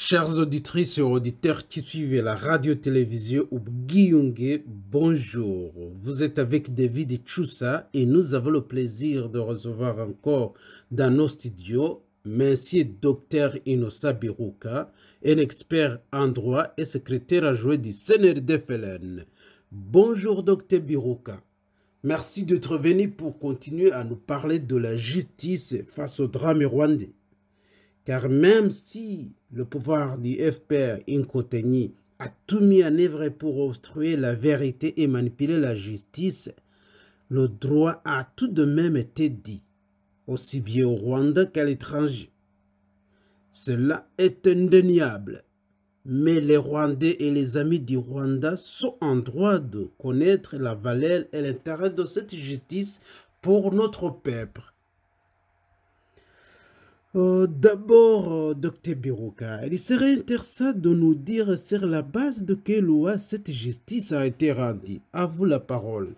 Chers auditrices et auditeurs qui suivent la radio-télévision Ubgiyunge, bonjour. Vous êtes avec David Choussa et nous avons le plaisir de recevoir encore dans nos studios Monsieur Dr Inosa Biruka, un expert en droit et secrétaire adjoint du CNRD-FLN. Bonjour Dr Biruka. Merci d'être venu pour continuer à nous parler de la justice face au drame rwandais. Car même si le pouvoir du FPR Inkoteni a tout mis en œuvre pour obstruer la vérité et manipuler la justice, le droit a tout de même été dit, aussi bien au Rwanda qu'à l'étranger. Cela est indéniable, mais les Rwandais et les amis du Rwanda sont en droit de connaître la valeur et l'intérêt de cette justice pour notre peuple. D'abord, Dr Biruka, il serait intéressant de nous dire sur la base de quelle loi cette justice a été rendue. À vous la parole.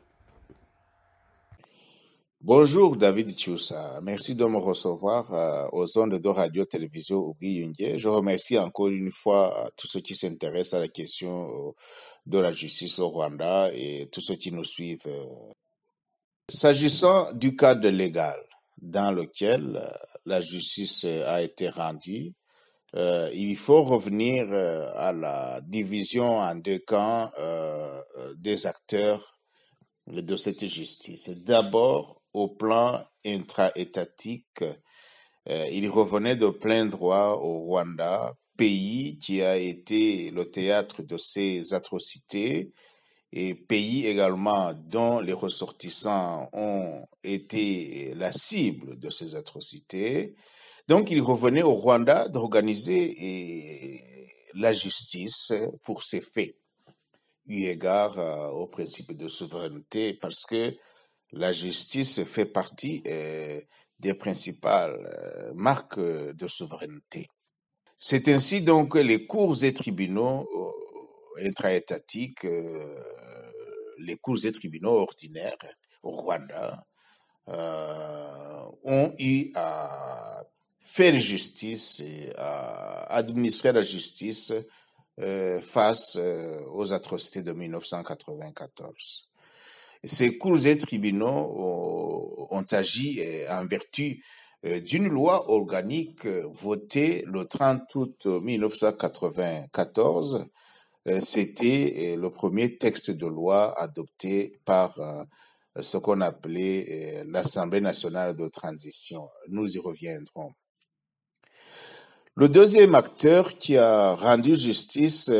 Bonjour David Choussa, merci de me recevoir aux ondes de radio-télévision Ubgiyunge. Je remercie encore une fois tous ceux qui s'intéressent à la question de la justice au Rwanda et tous ceux qui nous suivent. S'agissant du cadre légal dans lequel la justice a été rendue, il faut revenir à la division en deux camps des acteurs de cette justice. D'abord, au plan intra-étatique, il revenait de plein droit au Rwanda, pays qui a été le théâtre de ces atrocités et pays également dont les ressortissants ont été la cible de ces atrocités. Donc, il revenait au Rwanda d'organiser la justice pour ces faits, eu égard au principe de souveraineté, parce que la justice fait partie des principales marques de souveraineté. C'est ainsi donc que les cours et tribunaux intra-étatiques, les cours et tribunaux ordinaires au Rwanda ont eu à faire justice et à administrer la justice face aux atrocités de 1994. Ces cours et tribunaux ont agi en vertu d'une loi organique votée le 30 août 1994. C'était le premier texte de loi adopté par ce qu'on appelait l'Assemblée nationale de transition. Nous y reviendrons. Le deuxième acteur qui a rendu justice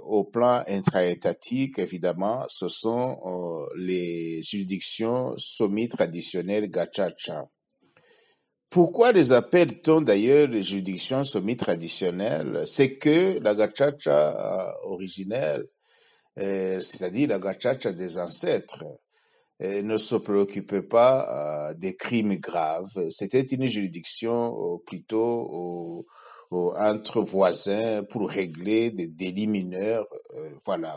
au plan intra-étatique, évidemment, ce sont les juridictions semi-traditionnelles Gacaca. Pourquoi les appelle-t-on d'ailleurs les juridictions semi-traditionnelles? C'est que la Gacaca originelle, c'est-à-dire la Gacaca des ancêtres, ne se préoccupait pas des crimes graves. C'était une juridiction plutôt entre voisins pour régler des délits mineurs,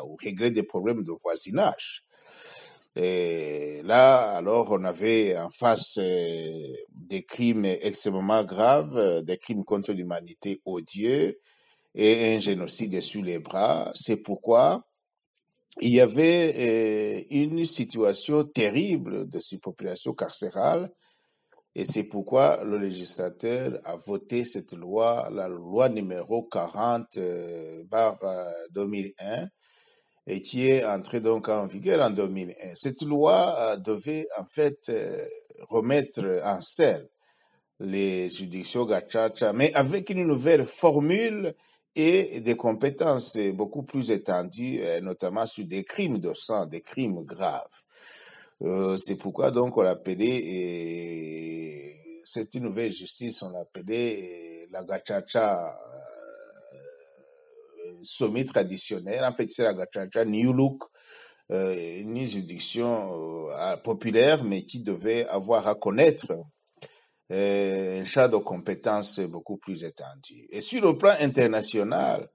ou régler des problèmes de voisinage. Et là, alors, on avait en face des crimes extrêmement graves, des crimes contre l'humanité odieux et un génocide sur les bras. C'est pourquoi il y avait une situation terrible de surpopulation carcérale. Et c'est pourquoi le législateur a voté cette loi, la loi numéro 40 2001, et qui est entrée donc en vigueur en 2001. Cette loi devait en fait remettre en selle les juridictions Gacaca, mais avec une nouvelle formule et des compétences beaucoup plus étendues, notamment sur des crimes de sang, des crimes graves. C'est pourquoi donc on l'appelait, c'est une nouvelle justice, on l'appelait la Gacaca semi-traditionnelle. En fait, c'est la Gacaca New Look, une juridiction populaire, mais qui devait avoir à connaître un champ de compétences beaucoup plus étendu. Et sur le plan international,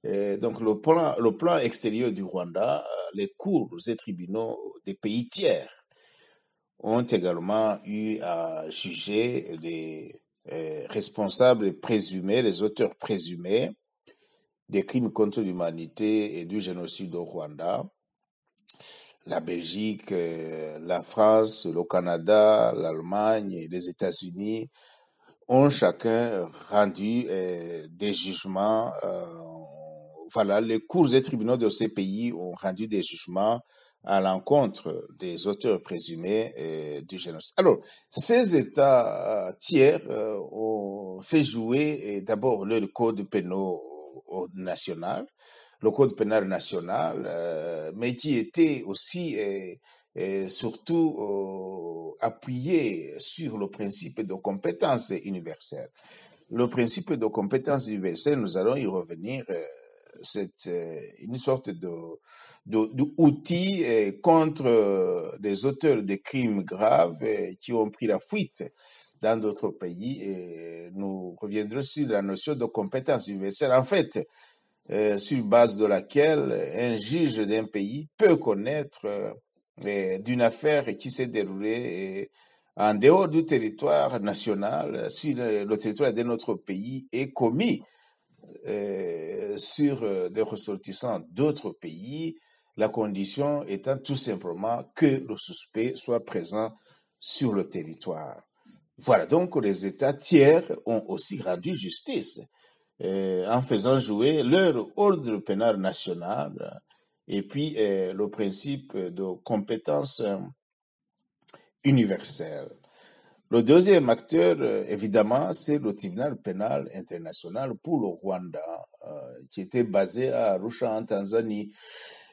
donc le plan extérieur du Rwanda, les cours et tribunaux des pays tiers ont également eu à juger responsables présumés, les auteurs présumés des crimes contre l'humanité et du génocide au Rwanda. La Belgique, la France, le Canada, l'Allemagne et les États-Unis ont chacun rendu des jugements. Voilà, les cours et tribunaux de ces pays ont rendu des jugements à l'encontre des auteurs présumés du génocide. Alors, ces États tiers ont fait jouer d'abord leur code pénal national, le code pénal national, mais qui était aussi surtout appuyé sur le principe de compétence universelle. Le principe de compétence universelle, nous allons y revenir, c'est une sorte d'outil contre les auteurs de crimes graves qui ont pris la fuite dans d'autres pays. Et nous reviendrons sur la notion de compétence universelle. En fait, sur base de laquelle un juge d'un pays peut connaître d'une affaire qui s'est déroulée en dehors du territoire national, sur le territoire de notre pays, et commis sur des ressortissants d'autres pays, la condition étant tout simplement que le suspect soit présent sur le territoire. Voilà, donc les États tiers ont aussi rendu justice en faisant jouer leur ordre pénal national et puis le principe de compétence universelle. Le deuxième acteur, évidemment, c'est le tribunal pénal international pour le Rwanda, qui était basé à Arusha en Tanzanie.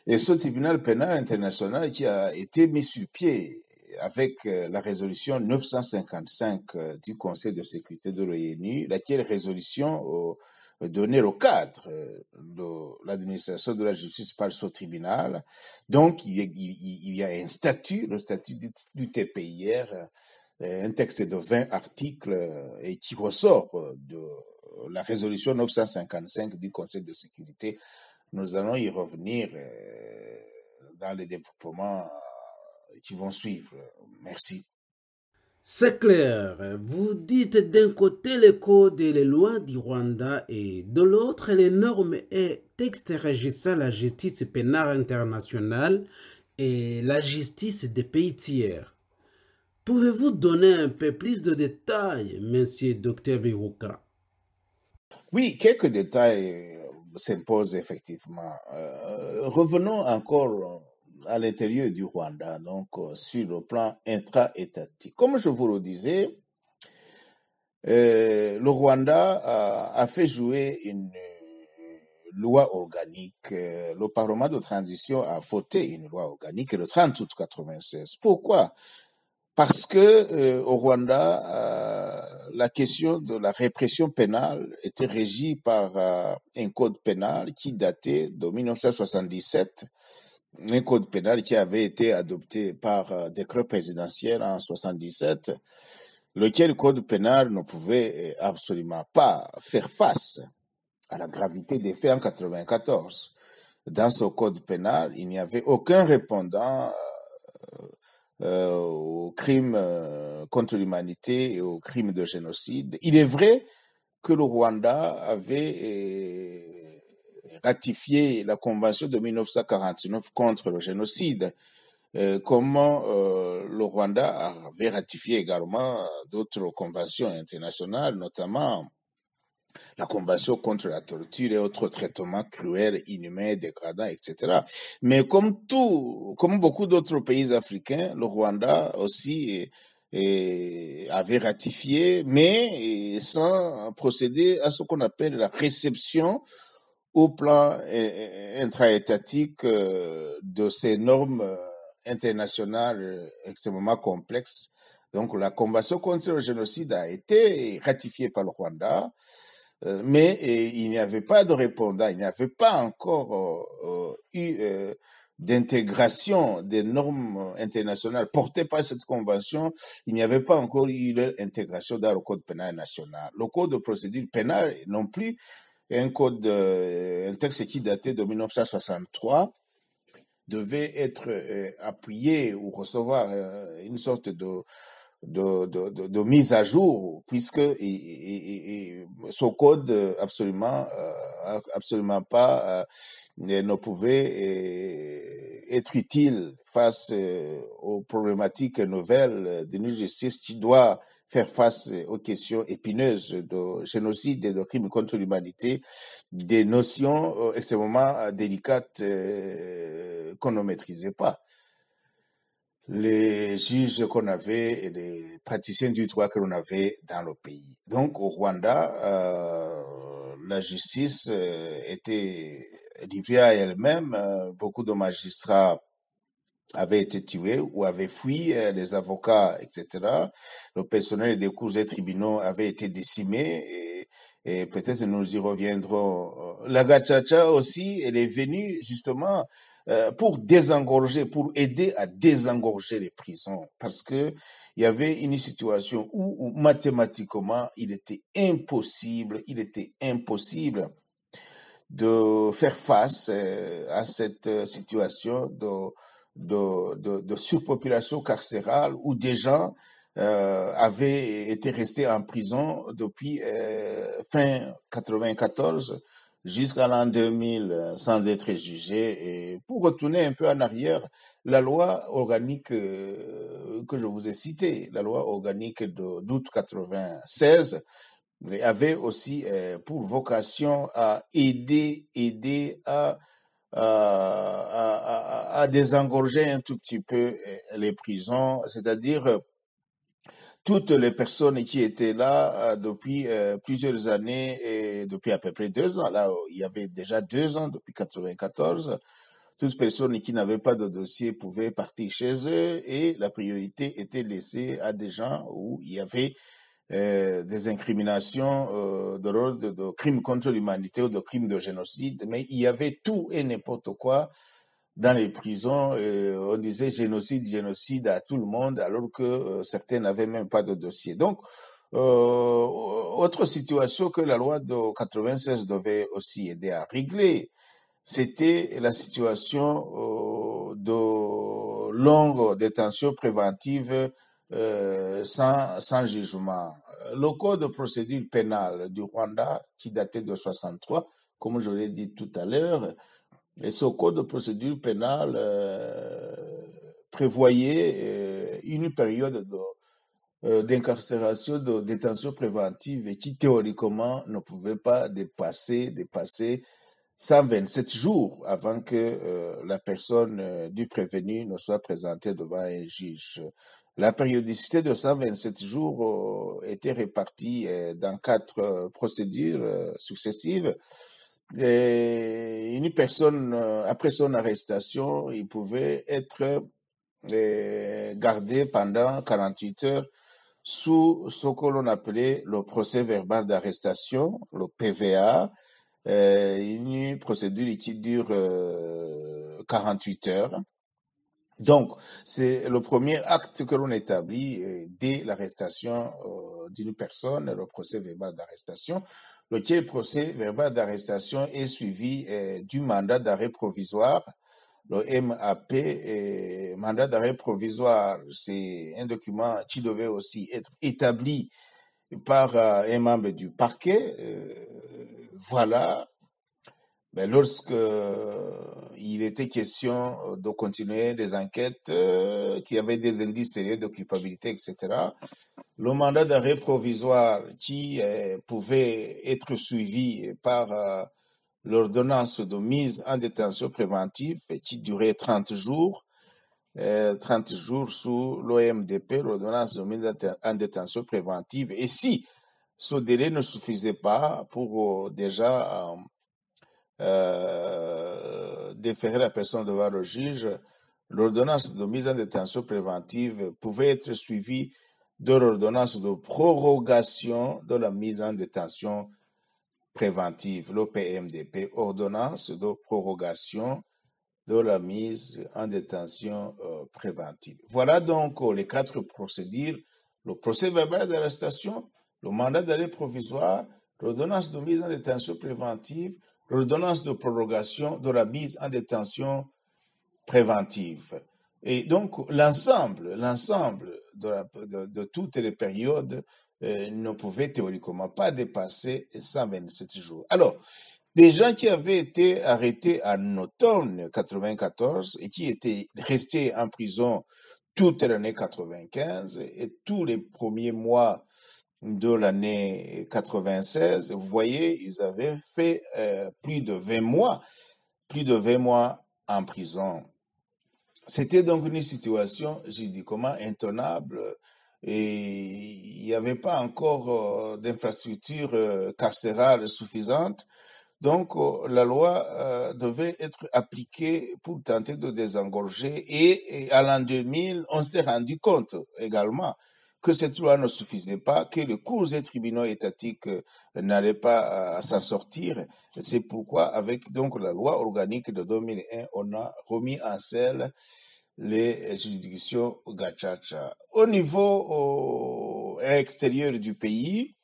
Et ce tribunal pénal international qui a été mis sur pied avec la résolution 955 du Conseil de sécurité de l'ONU, laquelle résolution donnait le cadre de l'administration de la justice par ce tribunal. Donc, il y a un statut, le statut du TPIR, un texte de 20 articles et qui ressort de la résolution 955 du Conseil de sécurité. Nous allons y revenir dans les développements qui vont suivre. Merci. C'est clair. Vous dites d'un côté les codes et les lois du Rwanda et de l'autre les normes et textes régissant la justice pénale internationale et la justice des pays tiers. Pouvez-vous donner un peu plus de détails, monsieur Dr Biruka? Oui, quelques détails s'imposent effectivement. Revenons encore à l'intérieur du Rwanda, donc sur le plan intra-étatique. Comme je vous le disais, le Rwanda a fait jouer une loi organique. Le Parlement de transition a voté une loi organique le 30 août 1996. Pourquoi? Parce que au Rwanda, la question de la répression pénale était régie par un code pénal qui datait de 1977, un code pénal qui avait été adopté par décret présidentiel en 1977, lequel code pénal ne pouvait absolument pas faire face à la gravité des faits en 1994. Dans ce code pénal, il n'y avait aucun répondant aux crimes contre l'humanité et aux crimes de génocide. Il est vrai que le Rwanda avait ratifié la Convention de 1949 contre le génocide, comment le Rwanda avait ratifié également d'autres conventions internationales, notamment la Convention contre la torture et autres traitements cruels, inhumains, dégradants, etc. Mais comme beaucoup d'autres pays africains, le Rwanda aussi avait ratifié, mais sans procéder à ce qu'on appelle la réception au plan intra-étatique de ces normes internationales extrêmement complexes. Donc la Convention contre le génocide a été ratifiée par le Rwanda, mais il n'y avait pas de répondant, il n'y avait pas encore eu d'intégration des normes internationales portées par cette convention, il n'y avait pas encore eu leur intégration dans le code pénal national. Le code de procédure pénale non plus, un texte qui datait de 1963, devait être appuyé ou recevoir une sorte de de mise à jour, puisque ce code absolument pas ne pouvait être utile face aux problématiques nouvelles d'une justice qui doit faire face aux questions épineuses de génocide et de crimes contre l'humanité, des notions extrêmement délicates qu'on ne maîtrisait pas. Les juges qu'on avait et les praticiens du droit que l'on avait dans le pays. Donc au Rwanda, la justice était livrée à elle-même. Beaucoup de magistrats avaient été tués ou avaient fui, les avocats, etc. Le personnel des cours et tribunaux avait été décimé et peut-être nous y reviendrons. La Gacaca aussi, elle est venue justement pour désengorger, pour aider à désengorger les prisons, parce que il y avait une situation où mathématiquement il était impossible de faire face à cette situation de surpopulation carcérale où des gens avaient été restés en prison depuis fin 94 jusqu'à l'an 2000 sans être jugés. Et pour retourner un peu en arrière, la loi organique que je vous ai citée, la loi organique d'août 96, avait aussi pour vocation à aider à désengorger un tout petit peu les prisons, c'est-à-dire toutes les personnes qui étaient là depuis plusieurs années, et depuis à peu près 2 ans, là il y avait déjà 2 ans depuis 94, toute personne qui n'avait pas de dossier pouvait partir chez eux et la priorité était laissée à des gens où il y avait des incriminations de l'ordre de crimes contre l'humanité ou de crimes de génocide, mais il y avait tout et n'importe quoi dans les prisons. On disait génocide à tout le monde, alors que certains n'avaient même pas de dossier. Donc, autre situation que la loi de 96 devait aussi aider à régler, c'était la situation de longue détention préventive sans jugement. Le code de procédure pénale du Rwanda, qui datait de 63, comme je l'ai dit tout à l'heure, et ce code de procédure pénale prévoyait une période d'incarcération, de détention préventive et qui théoriquement ne pouvait pas dépasser 127 jours avant que la personne du prévenu ne soit présentée devant un juge. La périodicité de 127 jours était répartie dans 4 procédures successives. Et une personne, après son arrestation, il pouvait être gardé pendant 48 heures sous ce que l'on appelait le procès verbal d'arrestation, le PVA, une procédure qui dure 48 heures. Donc, c'est le premier acte que l'on établit dès l'arrestation d'une personne, le procès verbal d'arrestation, lequel procès verbal d'arrestation est suivi du mandat d'arrêt provisoire, le MAP. Mandat d'arrêt provisoire, c'est un document qui devait aussi être établi par un membre du parquet. Voilà. Mais lorsque il était question de continuer des enquêtes qui avaient des indices sérieux de culpabilité, etc., le mandat d'arrêt provisoire qui pouvait être suivi par l'ordonnance de mise en détention préventive qui durait 30 jours, 30 jours sous l'OMDP, l'ordonnance de mise en détention préventive. Et si ce délai ne suffisait pas pour déjà déférer la personne devant le juge, l'ordonnance de mise en détention préventive pouvait être suivie de l'ordonnance de prorogation de la mise en détention préventive, l'OPMDP, ordonnance de prorogation de la mise en détention préventive. Voilà donc les 4 procédures: le procès verbal d'arrestation, le mandat d'arrêt provisoire, l'ordonnance de mise en détention préventive, l'ordonnance de prorogation de la mise en détention préventive. Et donc, l'ensemble de toutes les périodes ne pouvait théoriquement pas dépasser 127 jours. Alors, des gens qui avaient été arrêtés en automne 94 et qui étaient restés en prison toute l'année 95 et tous les premiers mois de l'année 96, vous voyez, ils avaient fait plus de 20 mois en prison. C'était donc une situation juridiquement intenable et il n'y avait pas encore d'infrastructure carcérale suffisante. Donc, la loi devait être appliquée pour tenter de désengorger et à l'an 2000, on s'est rendu compte également que cette loi ne suffisait pas, que les cours et tribunaux étatiques n'allaient pas s'en sortir. C'est pourquoi, avec donc la loi organique de 2001, on a remis en selle les juridictions gacaca. Au niveau extérieur du pays,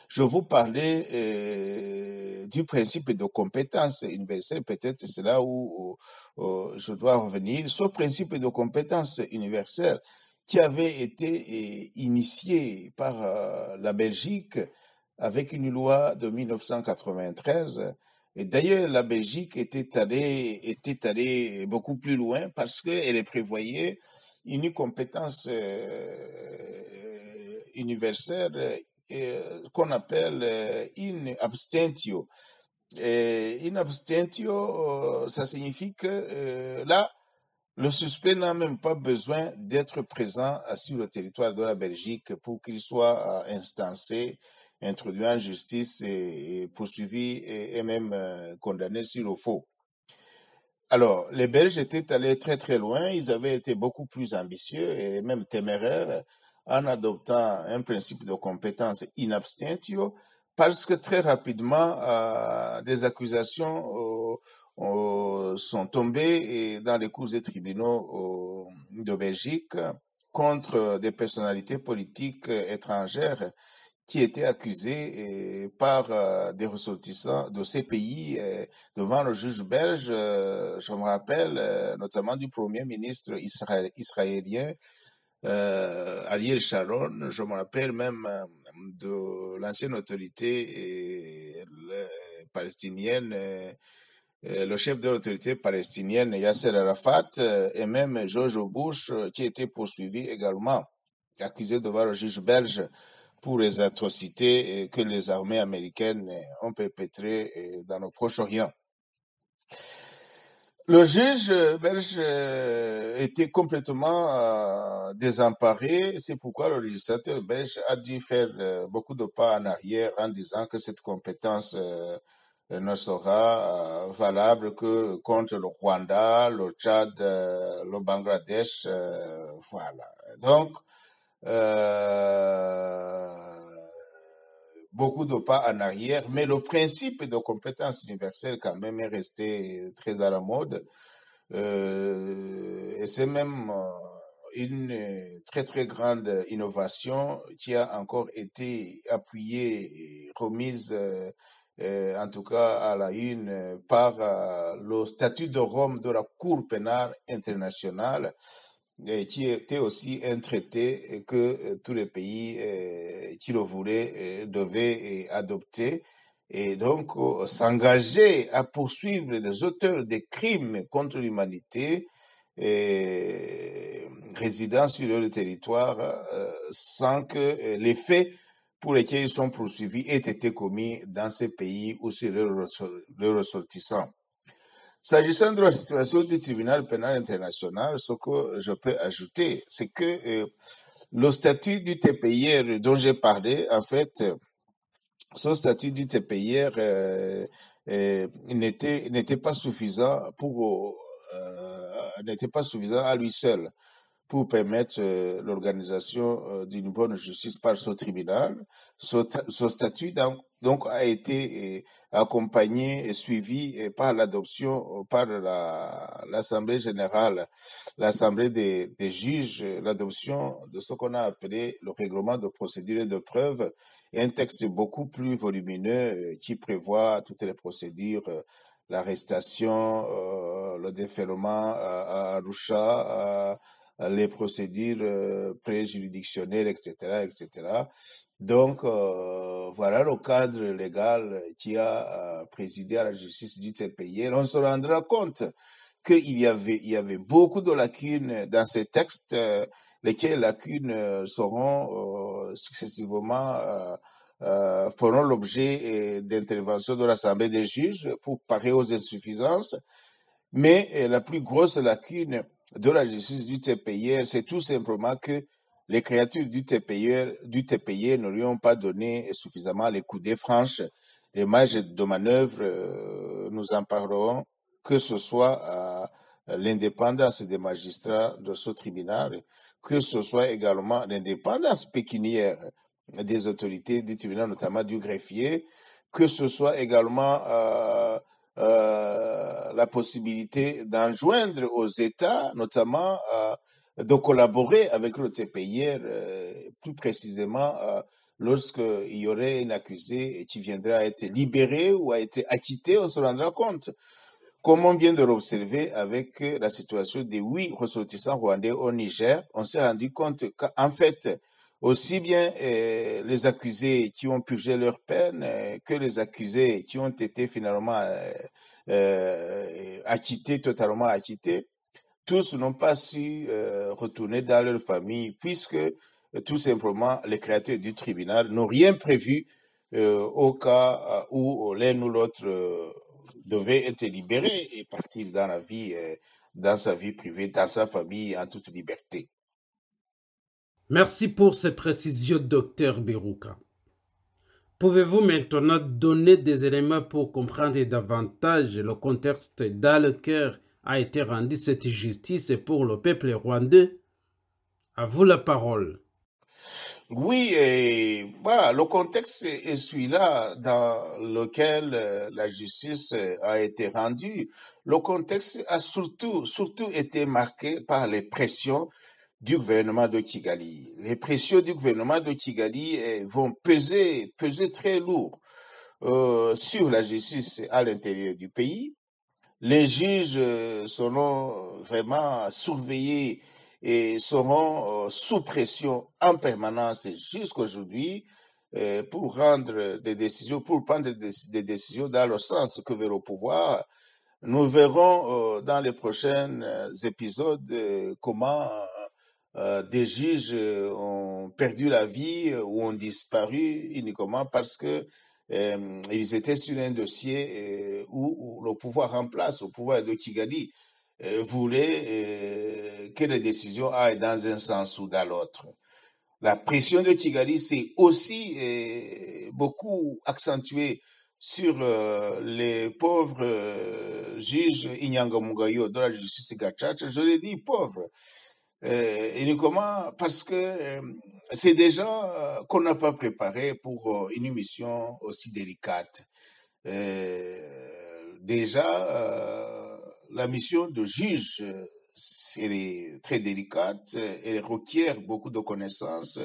je vous parlais du principe de compétence universelle, peut-être c'est là où je dois revenir. Ce principe de compétence universelle qui avait été initié par la Belgique avec une loi de 1993. Et d'ailleurs, la Belgique était allée beaucoup plus loin parce qu'elle prévoyait une compétence universelle qu'on appelle in abstentio. In abstentio, ça signifie que là, le suspect n'a même pas besoin d'être présent sur le territoire de la Belgique pour qu'il soit instancé, introduit en justice et poursuivi et même condamné sur le faux. Alors, les Belges étaient allés très très loin, ils avaient été beaucoup plus ambitieux et même téméraires en adoptant un principe de compétence in abstentio, parce que très rapidement, des accusations sont tombées dans les cours et tribunaux de Belgique contre des personnalités politiques étrangères qui étaient accusés par des ressortissants de ces pays devant le juge belge. Je me rappelle notamment du premier ministre israélien Ariel Sharon. Je me rappelle même de l'ancienne autorité palestinienne, le chef de l'autorité palestinienne Yasser Arafat et même George Bush qui était poursuivi également, accusé devant le juge belge pour les atrocités que les armées américaines ont perpétrées dans le Proche-Orient. Le juge belge était complètement désemparé, c'est pourquoi le législateur belge a dû faire beaucoup de pas en arrière en disant que cette compétence ne sera valable que contre le Rwanda, le Tchad, le Bangladesh, voilà. Donc, beaucoup de pas en arrière, mais le principe de compétence universelle quand même est resté très à la mode. Et c'est même une très très grande innovation qui a encore été appuyée et remise en tout cas à la une par le statut de Rome de la Cour pénale internationale, qui était aussi un traité que tous les pays qui le voulaient devaient adopter et donc s'engager à poursuivre les auteurs des crimes contre l'humanité résidant sur leur territoire sans que les faits pour lesquels ils sont poursuivis aient été commis dans ces pays ou sur leurs ressortissants. S'agissant de la situation du tribunal pénal international, ce que je peux ajouter, c'est que le statut du TPIR dont j'ai parlé, en fait, ce statut du TPIR n'était pas suffisant n'était pas suffisant à lui seul pour permettre l'organisation d'une bonne justice par ce tribunal. Ce statut donc a été accompagné et suivi par l'adoption par l'Assemblée générale, l'Assemblée des juges, l'adoption de ce qu'on a appelé le règlement de procédure et de preuve, et un texte beaucoup plus volumineux qui prévoit toutes les procédures, l'arrestation, le déferlement à Arusha, les procédures préjuridictionnelles, etc., etc. Donc, voilà le cadre légal qui a présidé à la justice du pays. On se rendra compte qu'il y avait beaucoup de lacunes dans ces textes, lesquelles lacunes seront successivement feront l'objet d'intervention de l'Assemblée des juges pour parer aux insuffisances. Mais la plus grosse lacune de la justice du TPIR, c'est tout simplement que les créatures du TPIR ne lui ont pas donné suffisamment les coudées franches, les marges de manœuvre, nous en parlerons, que ce soit l'indépendance des magistrats de ce tribunal, que ce soit également l'indépendance pécuniaire des autorités du tribunal, notamment du greffier, que ce soit également la possibilité d'enjoindre aux États, notamment, de collaborer avec le TPIR, plus précisément lorsqu'il y aurait un accusé qui viendra à être libéré ou à être acquitté, on se rendra compte. Comme on vient de l'observer avec la situation des 8 ressortissants rwandais au Niger, on s'est rendu compte qu'en fait, aussi bien les accusés qui ont purgé leur peine que les accusés qui ont été finalement acquittés, totalement acquittés, tous n'ont pas su retourner dans leur famille puisque tout simplement les créateurs du tribunal n'ont rien prévu au cas où l'un ou l'autre devait être libéré et partir dans la vie, dans sa vie privée, dans sa famille, en toute liberté. Merci pour ces précisions, docteur Biruka. Pouvez-vous maintenant donner des éléments pour comprendre davantage le contexte dans lequel a été rendue cette justice pour le peuple rwandais? À vous la parole. Oui, et voilà, le contexte est celui-là dans lequel la justice a été rendue. Le contexte a surtout été marqué par les pressions du gouvernement de Kigali. Les pressions du gouvernement de Kigali vont peser très lourd sur la justice à l'intérieur du pays. Les juges seront vraiment surveillés et seront sous pression en permanence jusqu'aujourd'hui pour rendre des décisions, pour prendre des décisions dans le sens que veut le pouvoir. Nous verrons dans les prochains épisodes comment des juges ont perdu la vie ou ont disparu uniquement parce que ils étaient sur un dossier où le pouvoir en place, le pouvoir de Kigali, voulait que les décisions aillent dans un sens ou dans l'autre. La pression de Kigali s'est aussi beaucoup accentuée sur les pauvres juges Inyangamugayo de la justice Gachacha. Je l'ai dit, pauvres. Uniquement parce que c'est des gens qu'on n'a pas préparés pour une mission aussi délicate. Déjà, la mission de juge, elle est très délicate, elle requiert beaucoup de connaissances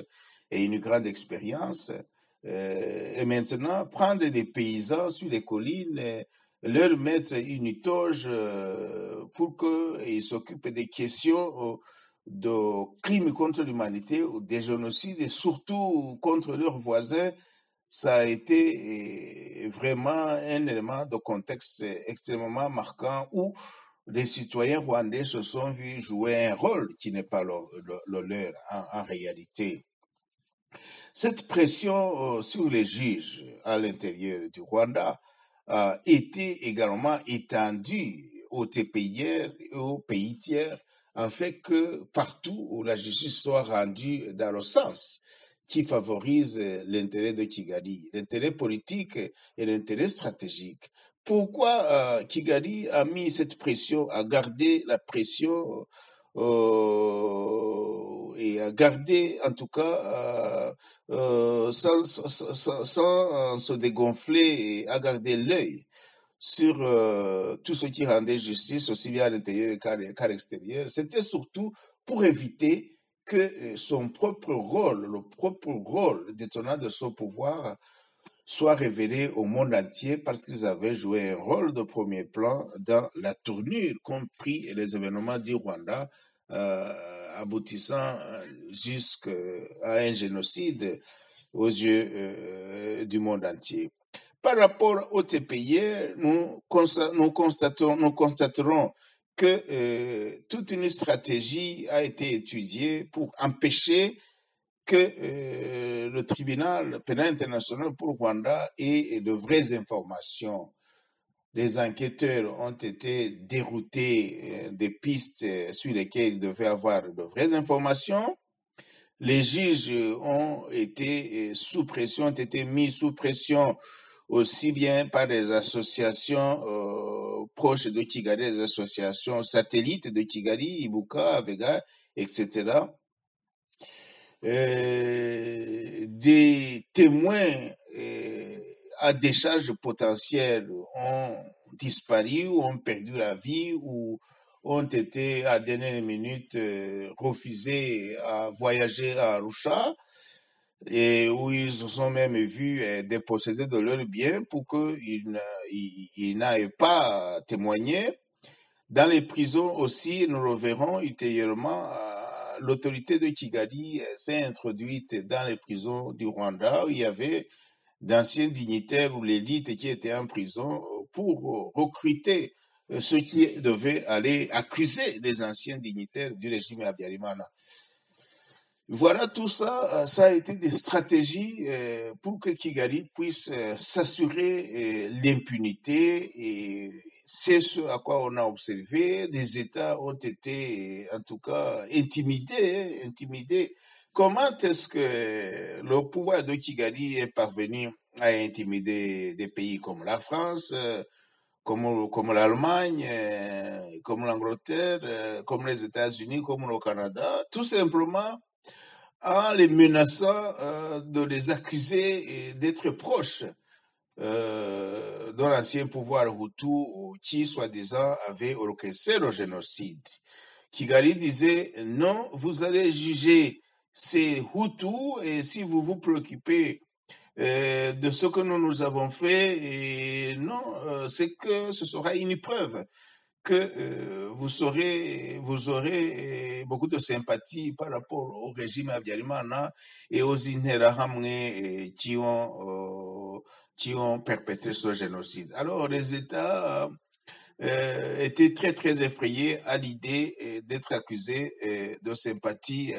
et une grande expérience. Et maintenant, prendre des paysans sur les collines, leur mettre une toge pour qu'ils s'occupent des questions de crimes contre l'humanité ou des génocides et surtout contre leurs voisins, ça a été vraiment un élément de contexte extrêmement marquant où les citoyens rwandais se sont vus jouer un rôle qui n'est pas le leur en réalité. Cette pression sur les juges à l'intérieur du Rwanda a été également étendue au TPIR et aux pays tiers afin que partout où la justice soit rendue dans le sens qui favorise l'intérêt de Kigali, l'intérêt politique et l'intérêt stratégique. Pourquoi Kigali a mis cette pression, a gardé la pression et à garder en tout cas sans se dégonfler et à garder l'œil sur tout ce qui rendait justice aussi bien à l'intérieur qu'à l'extérieur. C'était surtout pour éviter que son propre rôle, le propre rôle détenant de son pouvoir soit révélé au monde entier parce qu'ils avaient joué un rôle de premier plan dans la tournure qu'ont pris les événements du Rwanda aboutissant jusqu'à un génocide aux yeux du monde entier. Par rapport au TPI, nous constaterons que toute une stratégie a été étudiée pour empêcher que le tribunal pénal international pour Rwanda ait de vraies informations. Les enquêteurs ont été déroutés des pistes sur lesquelles ils devaient avoir de vraies informations. Les juges ont été sous pression, ont été mis sous pression aussi bien par des associations proches de Kigali, des associations satellites de Kigali, Ibuka, Vega, etc. Des témoins à décharge potentielle ont disparu ou ont perdu la vie ou ont été à dernière minute refusés à voyager à Arusha et où ils se sont même vus déposséder de leurs biens pour qu'ils n'aillent pas témoigner. Dans les prisons aussi, nous le verrons ultérieurement, l'autorité de Kigali s'est introduite dans les prisons du Rwanda où il y avait d'anciens dignitaires ou l'élite qui étaient en prison pour recruter ceux qui devaient aller accuser les anciens dignitaires du régime Habyarimana. Voilà, tout ça, ça a été des stratégies pour que Kigali puisse s'assurer l'impunité et c'est ce à quoi on a observé. Les États ont été, en tout cas, intimidés. Comment est-ce que le pouvoir de Kigali est parvenu à intimider des pays comme la France, comme l'Allemagne, comme l'Angleterre, comme les États-Unis, comme le Canada? Tout simplement en les menaçant de les accuser d'être proches de l'ancien pouvoir Hutu qui, soi-disant, avait orchestré le génocide. Kigali disait, non, vous allez juger ces Hutus et si vous vous préoccupez de ce que nous avons fait, et non, c'est que ce sera une preuve que vous aurez beaucoup de sympathie par rapport au régime Habyarimana et aux Interahamwe qui ont perpétré ce génocide. Alors, les États étaient très, très effrayés à l'idée d'être accusés de sympathie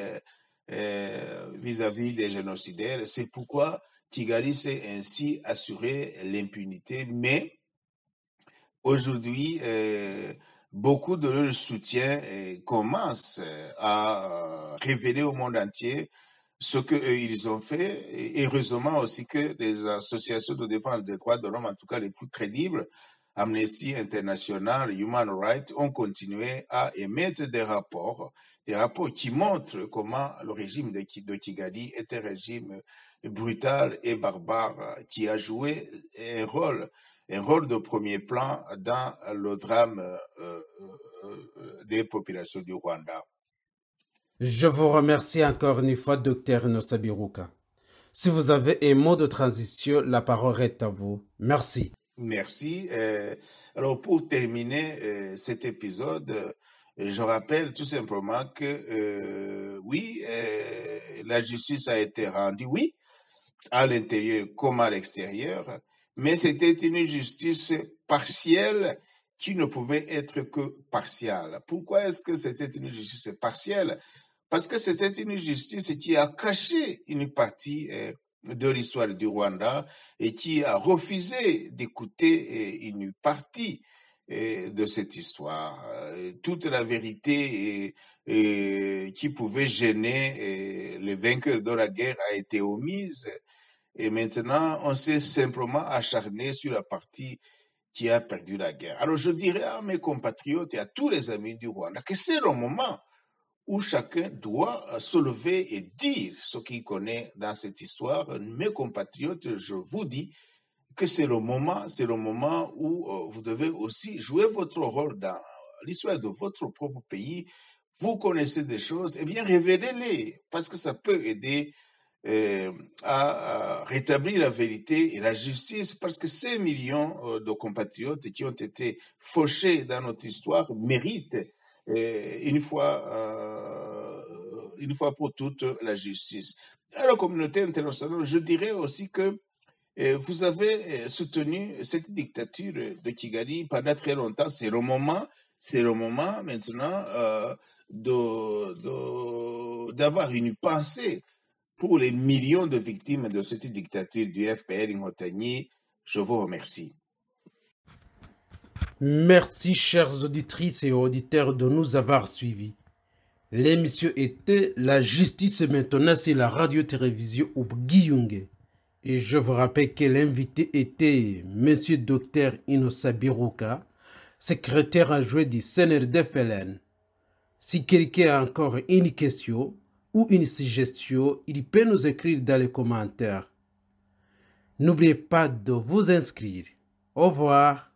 vis-à-vis des génocidaires. C'est pourquoi Kigali s'est ainsi assuré l'impunité, mais aujourd'hui, beaucoup de leur soutien commence à révéler au monde entier ce qu'ils ont fait. Et heureusement aussi que les associations de défense des droits de l'homme, en tout cas les plus crédibles, Amnesty International, Human Rights, ont continué à émettre des rapports qui montrent comment le régime de Kigali est un régime brutal et barbare qui a joué un rôle de premier plan dans le drame des populations du Rwanda. Je vous remercie encore une fois, Dr Innocent Biruka. Si vous avez un mot de transition, la parole est à vous. Merci. Merci. Alors, pour terminer cet épisode, je rappelle tout simplement que oui, la justice a été rendue, oui, à l'intérieur comme à l'extérieur, mais c'était une justice partielle qui ne pouvait être que partielle. Pourquoi est-ce que c'était une justice partielle? Parce que c'était une justice qui a caché une partie de l'histoire du Rwanda et qui a refusé d'écouter une partie de cette histoire. Toute la vérité qui pouvait gêner les vainqueurs de la guerre a été omise. Et maintenant, on s'est simplement acharné sur la partie qui a perdu la guerre. Alors, je dirais à mes compatriotes et à tous les amis du Rwanda que c'est le moment où chacun doit se lever et dire ce qu'il connaît dans cette histoire. Mes compatriotes, je vous dis que c'est le moment où vous devez aussi jouer votre rôle dans l'histoire de votre propre pays. Vous connaissez des choses, eh bien, révélez-les, parce que ça peut aider à rétablir la vérité et la justice, parce que ces millions de compatriotes qui ont été fauchés dans notre histoire méritent une fois une fois pour toutes la justice. À la communauté internationale, je dirais aussi que vous avez soutenu cette dictature de Kigali pendant très longtemps. C'est le moment maintenant d'avoir une pensée pour les millions de victimes de cette dictature du FPR Inkotanyi. Je vous remercie. Merci, chers auditrices et auditeurs, de nous avoir suivis. L'émission était La justice maintenant sur la radio-télévision Ubgiyunge. Et je vous rappelle que l'invité était M. Dr Innocent Biruka, secrétaire adjoint du CNRD-FLN. Si quelqu'un a encore une question ou une suggestion, il peut nous écrire dans les commentaires. N'oubliez pas de vous inscrire. Au revoir.